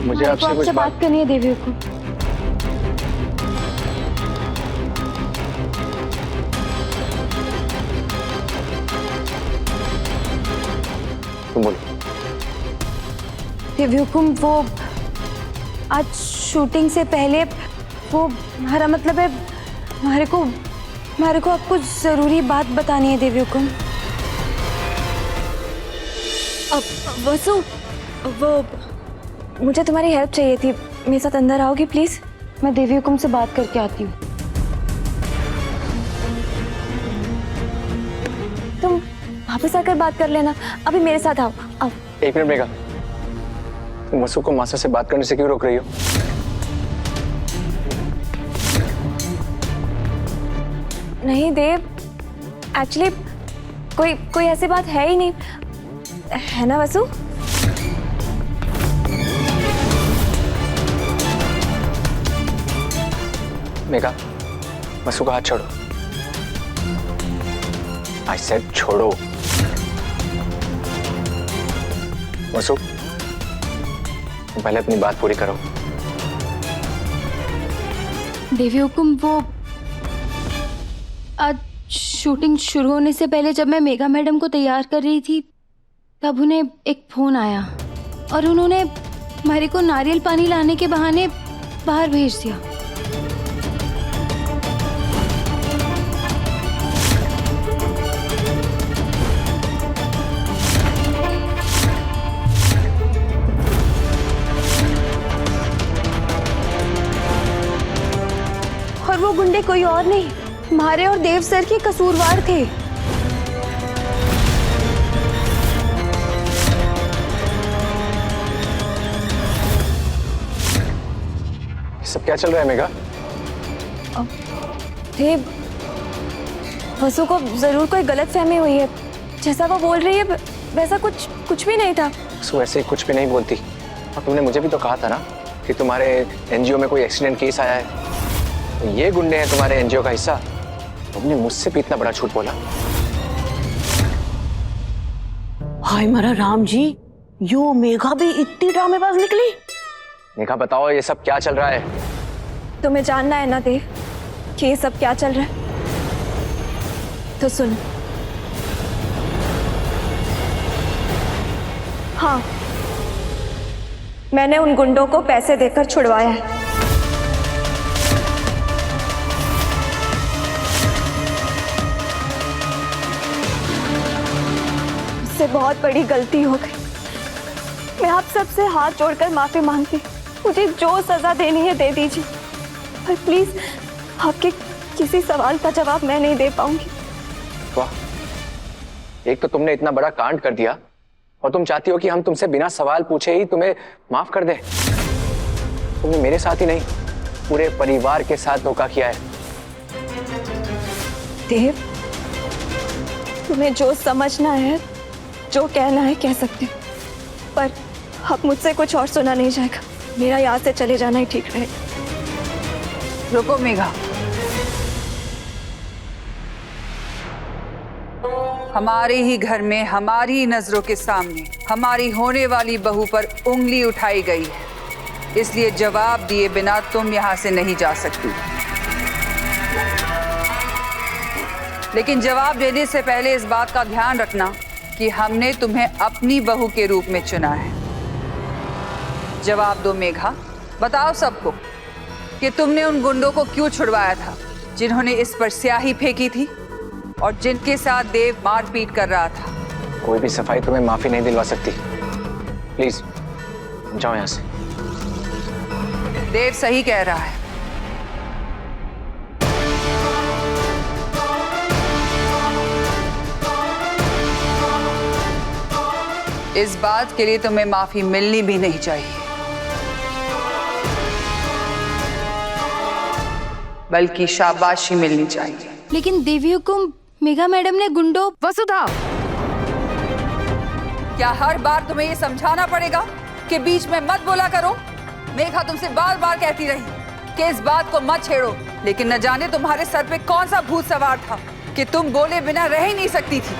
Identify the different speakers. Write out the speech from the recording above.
Speaker 1: मुझे आपसे कुछ
Speaker 2: बात करनी है देवी को।
Speaker 1: तुम बोलो।
Speaker 2: देवी हुकुम, वो आज शूटिंग से पहले वो हमारा मतलब है हमारे को आपको जरूरी बात बतानी है देवी हुकुम। अब वसु, वो मुझे तुम्हारी हेल्प चाहिए थी, मेरे साथ अंदर आओगी प्लीज? मैं देवी हुकुम से बात करके आती हूँ। तुम वापस आकर बात कर लेना, अभी मेरे साथ आओ। आओ।
Speaker 1: एक मिनट मेघा, तुम वसु को मासा से बात करने से क्यों रोक रही हो?
Speaker 2: नहीं देव, एक्चुअली कोई ऐसी बात है ही नहीं, है ना वसु?
Speaker 1: मेघा, वसु का हाथ छोड़ो। आई सेड छोड़ो। वसु, तुम पहले अपनी बात पूरी करो।
Speaker 2: देवी हुकुम, वो आज शूटिंग शुरू होने से पहले जब मैं मेघा मैडम को तैयार कर रही थी तब उन्हें एक फोन आया और उन्होंने हमारे को नारियल पानी लाने के बहाने बाहर भेज दिया। और वो गुंडे कोई और नहीं, हमारे और देव सर के कसूरवार थे।
Speaker 1: सब क्या चल रहा है मेघा?
Speaker 2: देव, वसु को जरूर कोई गलतफहमी हुई है, जैसा वो बोल रही है वैसा कुछ भी नहीं था।
Speaker 1: वसु ऐसे कुछ भी नहीं बोलती, और तुमने मुझे भी तो कहा था ना कि तुम्हारे एनजीओ में कोई एक्सीडेंट केस आया है, तो ये गुंडे हैं तुम्हारे एनजीओ का हिस्सा। तुमने मुझसे भी इतना बड़ा झूठ बोला।
Speaker 3: हाय मेरा राम जी, यो मेघा भी इतनी ड्रामेबाज निकली।
Speaker 1: मेघा बताओ, ये सब क्या चल रहा है?
Speaker 2: तुम्हें जानना है ना देव कि ये सब क्या चल रहा है? तो सुन। हाँ, मैंने उन गुंडों को पैसे देकर छुड़वाया है। मुझसे बहुत बड़ी गलती हो गई, मैं आप सबसे हाथ जोड़कर माफी मांगती हूँ। मुझे जो सजा देनी है दे दीजिए, पर प्लीज आपके किसी सवाल का जवाब मैं नहीं दे पाऊंगी।
Speaker 1: वाह, एक तो तुमने इतना बड़ा कांड कर दिया और तुम चाहती हो कि हम तुमसे बिना सवाल पूछे ही तुम्हें माफ कर दें। तुमने मेरे साथ ही नहीं, पूरे परिवार के साथ धोखा किया है।
Speaker 2: देव, तुम्हें जो समझना है, जो कहना है कह सकते हो, पर अब मुझसे कुछ और सुना नहीं जाएगा। मेरा यहाँ से चले जाना ही ठीक रहेगा।
Speaker 4: रुको मेघा, हमारे ही घर में हमारी नजरों के सामने हमारी होने वाली बहू पर उंगली उठाई गई है, इसलिए जवाब दिए बिना तुम यहाँ से नहीं जा सकती। लेकिन जवाब देने से पहले इस बात का ध्यान रखना कि हमने तुम्हें अपनी बहू के रूप में चुना है। जवाब दो मेघा, बताओ सबको कि तुमने उन गुंडों को क्यों छुड़वाया था जिन्होंने इस पर स्याही फेंकी थी और जिनके साथ देव मारपीट कर रहा था।
Speaker 1: कोई भी सफाई तुम्हें माफी नहीं दिलवा सकती। प्लीज जाओ यहाँ से।
Speaker 4: देव सही कह रहा है। इस बात के लिए तुम्हें माफी मिलनी भी नहीं चाहिए, बल्कि शाबाशी मिलनी चाहिए।
Speaker 2: लेकिन देवी हुकुम, मेघा मैडम ने गुंडों।
Speaker 4: वसुधा, क्या हर बार तुम्हें ये समझाना पड़ेगा कि बीच में मत बोला करो? मेघा तुमसे बार बार कहती रही कि इस बात को मत छेड़ो, लेकिन न जाने तुम्हारे सर पे कौन सा भूत सवार था कि तुम बोले बिना रह ही नहीं सकती थी।